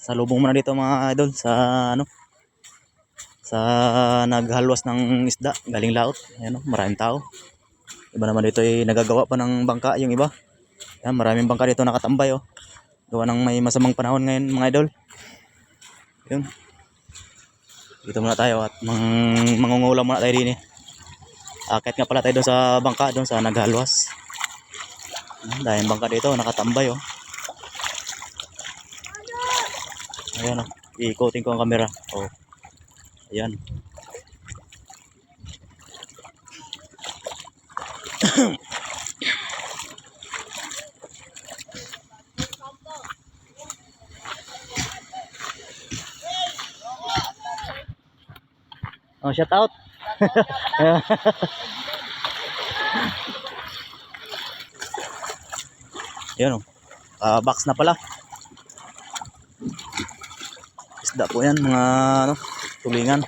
Sa lubong muna dito mga idol sa ano sa naghalwas ng isda galing laot. Ayan oh, maraming tao. Iba naman dito ay nagagawa pa ng bangka yung iba. Ayan, maraming bangka dito nakatambay oh. Gawa ng may masamang panahon ngayon mga idol. Yun. Dito muna tayo at mangungulam muna tayo din eh. Akit nga pala tayo doon sa bangka doon sa naghalwas. Dahil bangka dito nakatambay oh. Ayan oh. Iikutin ko ang camera. Oh. Ayan. Oh, shout out. Ayan oh. Box na pala. Isda po yan mga ano, tulingan.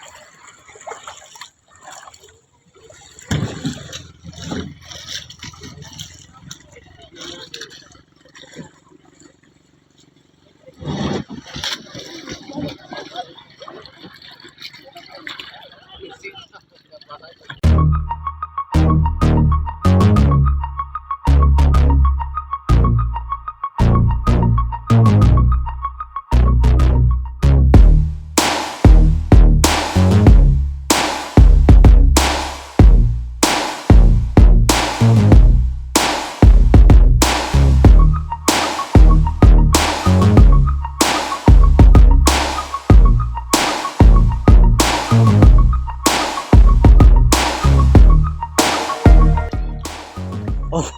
Oh,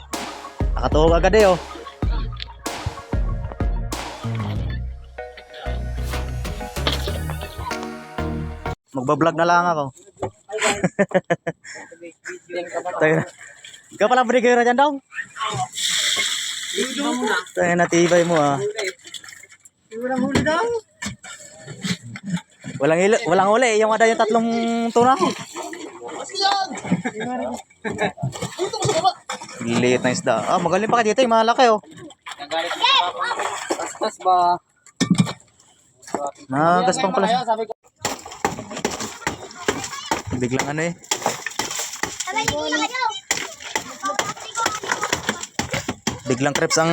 nakatuhog agad eh oh. Magbablog na lang ako. Ikaw pala binigay na dyan daw. Tayo natibay mo ah. Walang huli daw. Walang huli. Yung ada yung tatlong tuna. Liit na isda. Ah, magaling pa ka dito. Yung malaki oh. Pas ba? Nagaspang pala. Biglang ano eh. Biglang crepes ang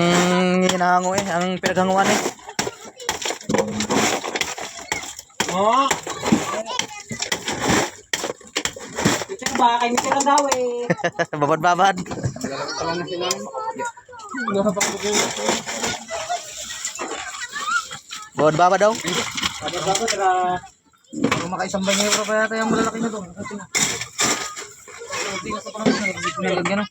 hinahango eh. Ang pinaghanguan eh. Oh. Ito ba kayo sila daw eh. Babad-babad. Talang na sila. Babad-babad daw. Babad-babad tara. Kung makaisambay ngayon pa yata yung malalaki na doon. Hindi nga sa panahon na nalagyan na.